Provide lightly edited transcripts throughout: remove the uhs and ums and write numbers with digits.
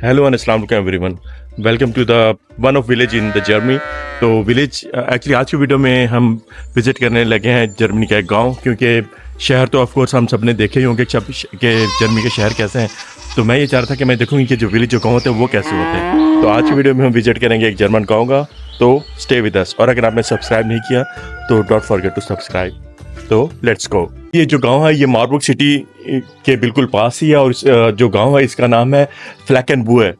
Hello and अस्सलाम वालेकुम everyone, welcome to the one of village in the Germany. तो village actually आज की वीडियो में हम विज़िट करने लगे हैं जर्मनी का एक गांव, क्योंकि शहर तो ऑफ कोर्स हम सब ने देखे ही होंगे कि जर्मनी के शहर कैसे हैं। तो मैं ये चाह रहा था कि मैं देखूँगी कि जो विलेज जो गाँव होते हैं वो कैसे होते हैं। तो आज की वीडियो में हम विज़िट करेंगे एक जर्मन गाँव का, तो स्टे विद अस। और अगर आपने सब्सक्राइब नहीं किया तो डोंट फॉरगेट टू सब्सक्राइब। तो लेट्स गो। ये जो गांव है ये मार्बुर्ग सिटी के बिल्कुल पास ही है, और जो गांव है इसका नाम है फ्लैकेनबुए।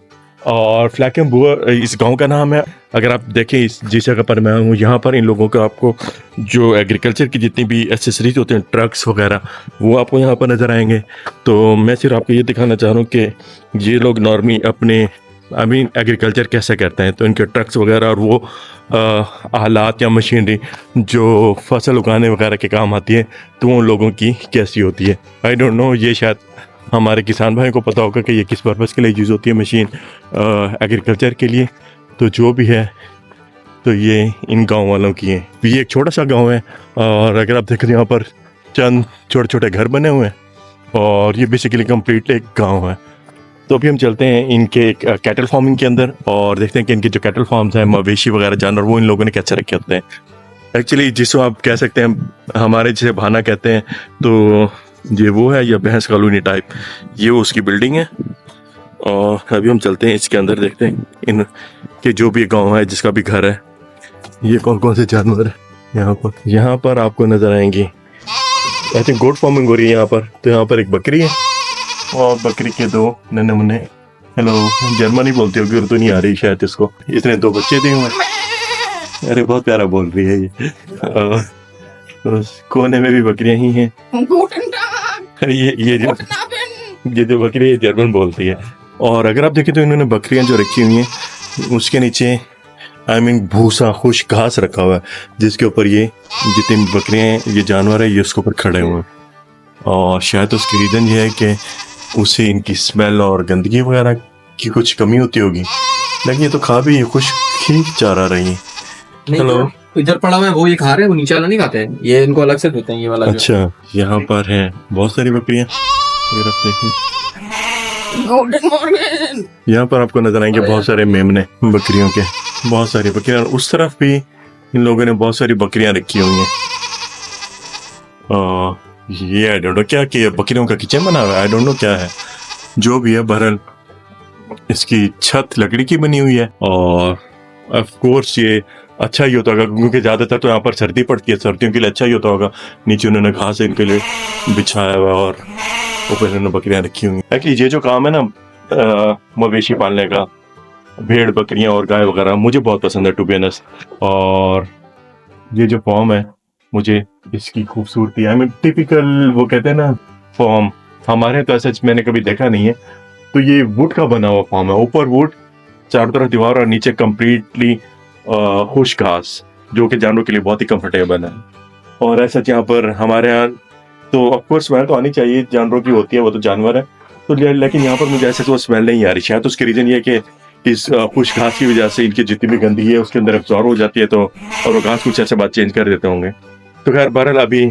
और फ्लैकेनबुए इस गांव का नाम है। अगर आप देखें इस जिस जगह पर मैं हूँ, यहाँ पर इन लोगों को आपको जो एग्रीकल्चर की जितनी भी एसेसरीज होते हैं, ट्रक्स वगैरह, वो आपको यहाँ पर नज़र आएंगे। तो मैं सिर्फ आपको ये दिखाना चाह रहा हूँ कि ये लोग नॉर्मली अपने एग्रीकल्चर कैसे करते हैं। तो इनके ट्रक्स वगैरह और वो आलात या मशीनरी जो फसल उगाने वगैरह के काम आती है, तो उन लोगों की कैसी होती है आई डोंट नो। ये शायद हमारे किसान भाइयों को पता होगा कि ये किस पर्पज़ के लिए यूज़ होती है मशीन एग्रीकल्चर के लिए। तो जो भी है तो ये इन गांव वालों की है। ये एक छोटा सा गांव है, और अगर आप देखें यहाँ पर चंद छोटे छोटे घर बने हुए हैं, और ये बेसिकली कम्प्लीट एक गाँव है। तो अभी हम चलते हैं इनके कैटल फार्मिंग के अंदर और देखते हैं कि इनके जो कैटल फार्म्स हैं, मवेशी वगैरह जानवर, वो इन लोगों ने कैसे रखे होते हैं। एक्चुअली जिसको आप कह सकते हैं, हमारे जिसे भाना कहते हैं, तो ये वो है, या भैंस कॉलोनी टाइप, ये वो उसकी बिल्डिंग है। और अभी हम चलते हैं इसके अंदर, देखते हैं इनके जो भी गाँव है, जिसका भी घर है, ये कौन कौन से जानवर है यहाँ पर आपको नज़र आएंगी। आई थिंक गोट फार्मिंग हो रही है यहाँ पर। तो यहाँ पर एक बकरी है और बकरी के दो नन्हे मुन्ने, हेलो, जर्मनी बोलती होगी, उर्दू नहीं आ रही शायद इसको। इसने दो बच्चे दिए हुए। अरे बहुत प्यारा बोल रही है ये। और कोने में भी बकरियां ही हैं। ये जो बकरी है जर्मन बोलती है। और अगर आप देखें तो इन्होंने बकरियां जो रखी हुई हैं, उसके नीचे भूसा खुश घास रखा हुआ है, जिसके ऊपर ये जितनी बकरियां हैं, ये जानवर है, ये उसके ऊपर खड़े हुए हैं। और शायद उसकी रीज़न ये है कि उसे इनकी स्मेल और गंदगी वगैरह की कुछ कमी होती होगी, लेकिन ये तो खा भी खुश ही चारा रही है। हेलो, इधर पड़ा हुआ है वो ये खा रहे हैं, वो नीचे वाला नहीं खाते हैं, ये इनको अलग से देते हैं ये वाला। अच्छा, यहाँ पर है बहुत सारी बकरियां। अगर आप देखें यहाँ पर आपको नजर आएंगे बहुत सारे मेमने बकरियों के, बहुत सारी बकरियां। उस तरफ भी इन लोगों ने बहुत सारी बकरियां रखी हुई हैं। ये आई डोंट नो क्या कि बकरियों का किचन बना हुआ है, आई डोंट नो क्या है, जो भी है। बहरहाल इसकी छत लकड़ी की बनी हुई है, और ऑफ कोर्स ये अच्छा ही होता होगा, क्योंकि ज़्यादातर तो यहाँ पर सर्दी पड़ती है, सर्दियों के लिए अच्छा ही होता होगा। नीचे उन्होंने घास इनके लिए बिछाया हुआ, और ऊपर इन्होंने बकरियाँ रखी हुई हैं। एक्चुअली ये जो काम है ना मवेशी पालने का, भेड़ बकरियाँ और गाय वगैरह, मुझे बहुत पसंद है टू बी ऑनेस्ट। और ये जो फॉर्म है, मुझे इसकी खूबसूरती, टिपिकल वो कहते हैं ना फॉर्म, हमारे तो ऐसा मैंने कभी देखा नहीं है। तो ये वुड का बना हुआ फॉर्म है, ऊपर वुड, चारों तरफ दीवार, और नीचे कम्प्लीटली खुश घास, जो कि जानवरों के लिए बहुत ही कंफर्टेबल है। और ऐसा यहाँ पर हमारे यहाँ तो ऑफकोर्स स्मेल तो आनी चाहिए, जानवरों की होती है, वो तो जानवर है। तो लेकिन यहाँ पर मुझे ऐसे तो स्मेल नहीं आ रही। शायद उसकी रीज़न ये है कि इस खुश घास की वजह से इनकी जितनी भी गंदगी है उसके अंदर एब्जॉर्ब हो जाती है, तो और वो घास कुछ ऐसे बात चेंज कर देते होंगे। तो खैर बहरहाल अभी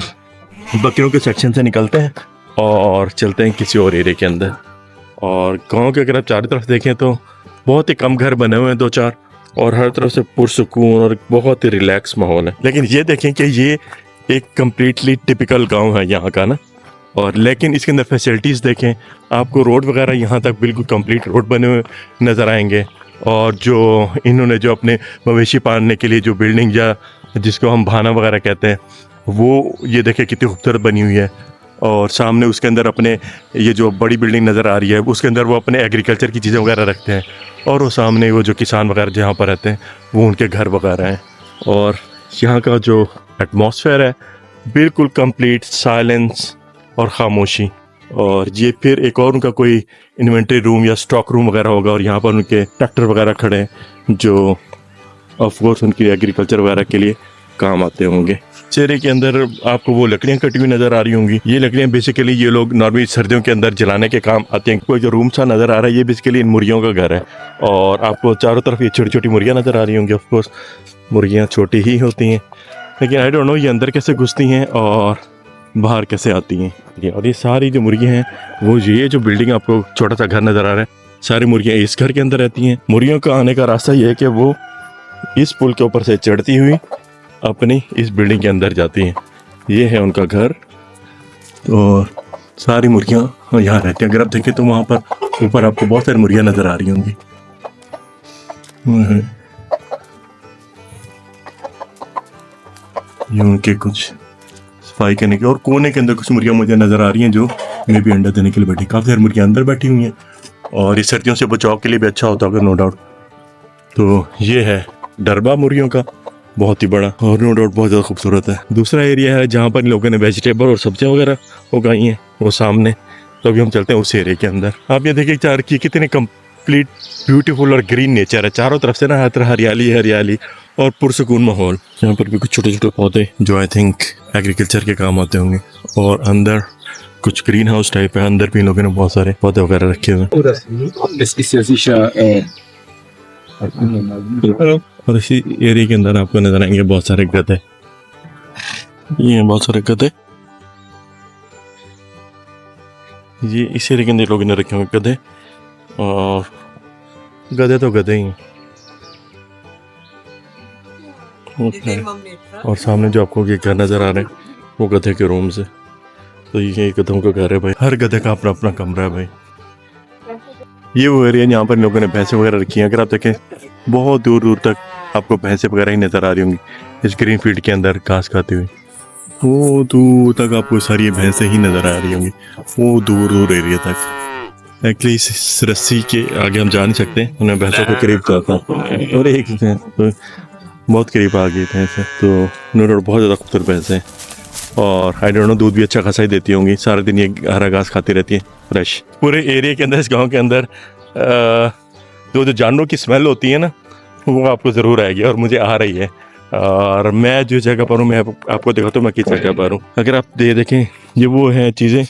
बकरियों के सेक्शन से निकलते हैं और चलते हैं किसी और एरिया के अंदर। और गांव के अगर आप चारों तरफ देखें तो बहुत ही कम घर बने हुए हैं, दो चार, और हर तरफ से पुरसुकून और बहुत ही रिलैक्स माहौल है। लेकिन ये देखें कि ये एक कम्प्लीटली टिपिकल गांव है यहाँ का ना, और लेकिन इसके अंदर फैसिलिटीज़ देखें, आपको रोड वगैरह यहाँ तक बिल्कुल कंप्लीट रोड बने हुए नज़र आएंगे। और जो इन्होंने जो अपने मवेशी पालने के लिए जो बिल्डिंग, या जिसको हम भाना वगैरह कहते हैं, वो ये देखें कितनी खूबसूरत बनी हुई है। और सामने उसके अंदर अपने ये जो बड़ी बिल्डिंग नज़र आ रही है, उसके अंदर वो अपने एग्रीकल्चर की चीज़ें वगैरह रखते हैं। और वो सामने वो जो किसान वगैरह जहाँ पर रहते हैं, वो उनके घर वगैरह हैं। और यहाँ का जो एटमॉस्फेयर है, बिल्कुल कंप्लीट साइलेंस और खामोशी। और ये फिर एक और उनका कोई इन्वेंट्री रूम या स्टॉक रूम वगैरह होगा, और यहाँ पर उनके ट्रैक्टर वगैरह खड़े हैं, जो ऑफ कोर्स उनकी एग्रीकल्चर वगैरह के लिए काम आते होंगे। चेहरे के अंदर आपको वो लकड़ियाँ कटी हुई नज़र आ रही होंगी। ये लकड़ियाँ बेसिकली ये लोग नॉर्मली सर्दियों के अंदर जलाने के काम आते हैं। कोई जो रूम सा नज़र आ रहा है, ये बेसिकली इन मुर्गियों का घर है। और आपको चारों तरफ ये छोटी छोटी मुर्गियाँ नज़र आ रही होंगी। ऑफ कोर्स मुर्गियाँ छोटी ही होती हैं, लेकिन आई डोंट नो ये अंदर कैसे घुसती हैं और बाहर कैसे आती हैं। और ये सारी जो मुर्गियाँ हैं, वो ये जो बिल्डिंग आपको छोटा सा घर नज़र आ रहा है, सारी मुर्गियाँ इस घर के अंदर रहती हैं। मुर्गियों का आने का रास्ता ये है कि वो इस पुल के ऊपर से चढ़ती हुई अपनी इस बिल्डिंग के अंदर जाती हैं। ये है उनका घर। तो सारी मुर्गियाँ यहाँ रहती हैं। अगर आप देखें तो वहाँ पर ऊपर आपको बहुत सारी मुर्गियाँ नजर आ रही होंगी। ये उनके कुछ सफाई करने के, और कोने के अंदर कुछ मुर्गियाँ मुझे नजर आ रही हैं जो मे भी अंडा देने के लिए बैठी। काफ़ी सारी मुर्गियाँ अंदर बैठी हुई हैं और ये सर्दियों से बचाव के लिए भी अच्छा होता होगा, नो डाउट। तो ये है डरबा मुर्गियों का, बहुत ही बड़ा और नो डाउट बहुत ज़्यादा खूबसूरत है। दूसरा एरिया है जहाँ पर लोगों ने वेजिटेबल और सब्जियाँ वगैरह उगाई हैं, वो सामने। तो अभी हम चलते हैं उस एरिया के अंदर। आप ये देखिए चार की कितने कंप्लीट ब्यूटीफुल और ग्रीन नेचर है, चारों तरफ से ना हर तरह हरियाली हरियाली और पुरसुकून माहौल। यहाँ पर भी कुछ छोटे छोटे पौधे जो आई थिंक एग्रीकल्चर के काम आते होंगे, और अंदर कुछ ग्रीन हाउस टाइप है। अंदर भी इन लोगों ने बहुत सारे पौधे वगैरह रखे हुए हैं। और इसी एरिया के अंदर आपको नजर आएंगे बहुत सारे गधे। ये बहुत सारे गधे, ये इस एरिया के अंदर लोगों ने रखे हुए गधे। और गधे तो गधे ही हैं। और सामने जो आपको ये घर नजर आ रहे हैं वो गधे के रूम्स है। तो ये गधों का घर है भाई, हर गधे का अपना अपना कमरा है भाई। ये वो एरिया जहाँ पर लोगों ने भैंसे वगैरह रखी हैं। अगर आप देखें बहुत दूर दूर तक आपको भैंसे वगैरह ही नजर आ रही होंगी इस ग्रीन फील्ड के अंदर घास खाती हुई। वो दूर तक आपको सारी भैंसे ही नजर आ रही होंगी, वो दूर दूर एरिया तक। एक्चुअली इस रस्सी के आगे हम जा नहीं सकते, उन्हें भैंसों को करीब जाता है और एक तो बहुत करीब आ गई भैंस है। तो नो बहुत ज़्यादा खूबसूरत भैंस है और आई डोंट नो दूध भी अच्छा खासा ही देती होंगी। सारा दिन ये हरा घास खाती रहती है फ्रेश। पूरे एरिया के अंदर, इस गांव के अंदर जो जानवरों की स्मेल होती है ना, वो आपको ज़रूर आएगी और मुझे आ रही है। और मैं जो जगह पर हूँ, मैं आपको दिखाता हूँ मैं किस जगह पर हूँ। अगर आप देखें, ये वो है चीज़ें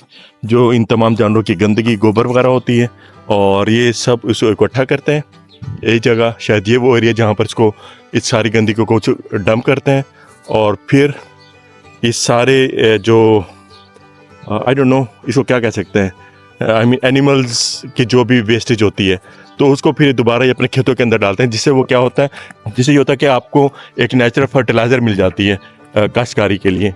जो इन तमाम जानवरों की गंदगी, गोबर वगैरह होती है, और ये सब इसको इकट्ठा करते हैं एक जगह। शायद ये वो एरिया जहाँ पर इसको, इस सारी गंदगी को कुछ डंप करते हैं और फिर इस सारे जो आई डोंट नो इसको क्या कह सकते हैं, आई मीन एनिमल्स की जो भी वेस्टेज होती है, तो उसको फिर दोबारा ये अपने खेतों के अंदर डालते हैं। जिससे वो क्या होता है, जिससे ये होता है कि आपको एक नेचुरल फर्टिलाइज़र मिल जाती है काश्तकारी के लिए।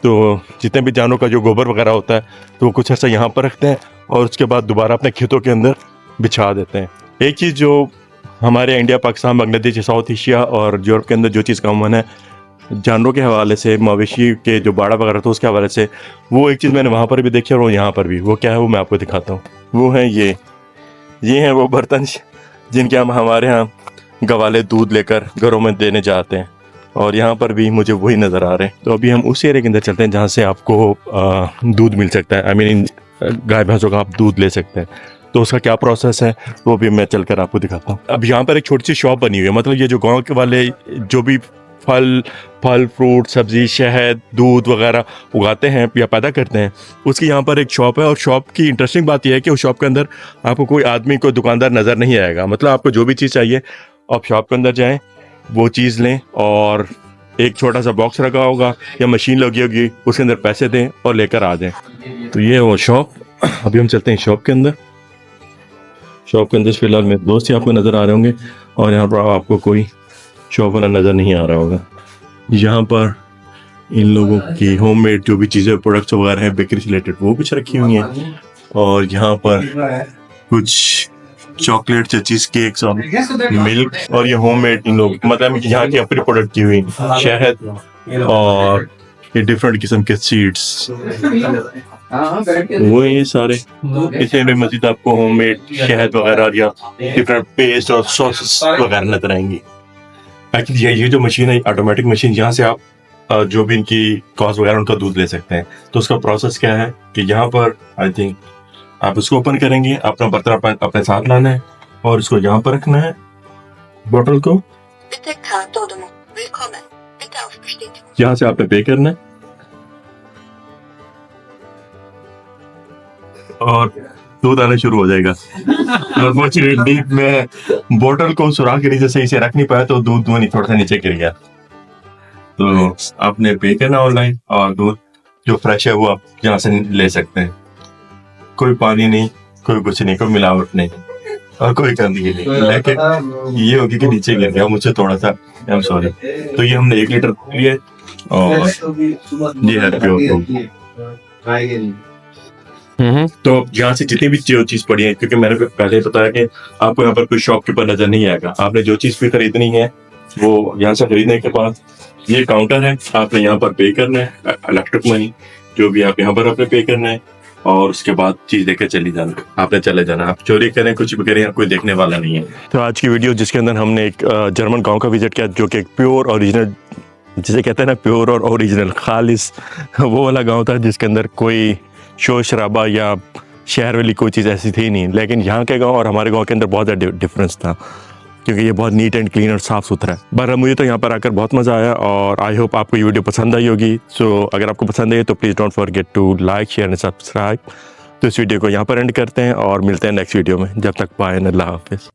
तो जितने भी जानवरों का जो गोबर वगैरह होता है, तो वो कुछ ऐसा यहाँ पर रखते हैं और उसके बाद दोबारा अपने खेतों के अंदर बिछा देते हैं। एक चीज़ जो हमारे India, Pakistan, Bangladesh, south Asia और यूरोप के अंदर जो चीज़ कॉमन है जानवरों के हवाले से, मवेशी के जो बाड़ा वगैरह था उसके हवाले से, वो एक चीज़ मैंने वहाँ पर भी देखी और यहाँ पर भी। वो क्या है वो मैं आपको दिखाता हूँ। वो है ये हैं वो बर्तन जिनके हम हमारे यहाँ गवाले दूध लेकर घरों में देने जाते हैं, और यहाँ पर भी मुझे वही नज़र आ रहे हैं। तो अभी हम उस एरिया के अंदर चलते हैं जहाँ से आपको दूध मिल सकता है। आई मीन गाय भैंसों का आप दूध ले सकते हैं। तो उसका क्या प्रोसेस है वो भी मैं चलकर आपको दिखाता हूँ। अब यहाँ पर एक छोटी सी शॉप बनी हुई है, मतलब ये जो गाँव के वाले जो भी फल फ्रूट, सब्जी, शहद, दूध वगैरह उगाते हैं या पैदा करते हैं, उसकी यहाँ पर एक शॉप है। और शॉप की इंटरेस्टिंग बात यह है कि उस शॉप के अंदर आपको कोई आदमी, कोई दुकानदार नज़र नहीं आएगा। मतलब आपको जो भी चीज़ चाहिए आप शॉप के अंदर जाएं, वो चीज़ लें, और एक छोटा सा बॉक्स रखा होगा या मशीन लगी होगी, उसके अंदर पैसे दें और लेकर आ जाएं। तो ये है वो शॉप। अभी हम चलते हैं शॉप के अंदर। शॉप के अंदर फिलहाल मेरे दोस्त ही आपको नज़र आ रहे होंगे, और यहाँ पर आपको कोई शॉप वाला नज़र नहीं आ रहा होगा। यहाँ पर इन लोगों की होममेड जो भी चीज़ें, प्रोडक्ट्स वगैरह हैं बेकरी से रिलेटेड, वो कुछ रखी हुई हैं। और यहाँ पर कुछ चॉकलेट, चीज़ केक्स और मिल्क, और ये होममेड इन लोग, मतलब यहाँ की अपनी प्रोडक्ट की हुई शहद और ये डिफरेंट किस्म के सीड्स, वो ये सारे। इसे में मजीद आपको होममेड शहद वगैरह या डिफरेंट पेस्ट और सॉसेस वगैरह नजर आएंगी। एक्चुअली ये जो मशीन है ऑटोमेटिक मशीन, यहाँ से आप जो भी इनकी कॉस्ट वगैरह उनका दूध ले सकते हैं। तो उसका प्रोसेस क्या है कि यहाँ पर आई थिंक आप इसको ओपन करेंगे, अपना बर्तन अपने साथ लाना है और इसको यहाँ पर रखना है, बोतल को यहाँ से आपने पे करना है और दूध आना शुरू हो जाएगा। अनफॉर्चुनेटली मैं बोतल को सुराख के नीचे सही से रख नहीं पाया, तो दूध नहीं थोड़ा सा नीचे गिर गया। तो आपने पे करना ऑनलाइन, और दूध जो फ्रेश है वो आप यहाँ से ले सकते हैं। कोई पानी नहीं, कोई कुछ नहीं, कोई मिलावट नहीं। और कोई कमी नहीं, लेकिन ये होगी कि नीचे गिर गया मुझसे थोड़ा सा, आई एम सॉरी। तो ये हमने 1 लीटर लिए और ये है प्योर। तो यहाँ से जितनी भी जो चीज पड़ी है, क्योंकि मैंने पहले ही बताया कि आपको यहाँ पर कोई शॉपकीपर नजर नहीं आएगा, आपने जो चीज भी खरीदनी है वो यहाँ से खरीदने के बाद ये काउंटर है, आपने यहाँ पर पे करना है इलेक्ट्रिक मनी, जो भी आप यहाँ पर आपने पे करना है, और उसके बाद चीज लेकर चली जाना, आपने चले जाना। आप चोरी करें कुछ भी करें, कोई देखने वाला नहीं है। तो आज की वीडियो जिसके अंदर हमने एक जर्मन गांव का विजिट किया, जो कि एक प्योर ओरिजिनल, जिसे कहते हैं ना प्योर और ओरिजिनल खालिस, वो वाला गांव था जिसके अंदर कोई शोर शराबा या शहर वाली कोई चीज़ ऐसी थी नहीं। लेकिन यहाँ के गांव और हमारे गांव के अंदर बहुत ज़्यादा डिफरेंस था, क्योंकि ये बहुत नीट एंड क्लीन और साफ़ सुथरा है। बहरहाल मुझे तो यहाँ पर आकर बहुत मज़ा आया और आई होप आपको ये वीडियो पसंद आई होगी। सो अगर आपको पसंद आई तो please don't forget to like, share and subscribe. तो इस वीडियो को यहाँ पर एंड करते हैं और मिलते हैं नेक्स्ट वीडियो में। जब तक बाय एंड अल्लाह हाफिज़।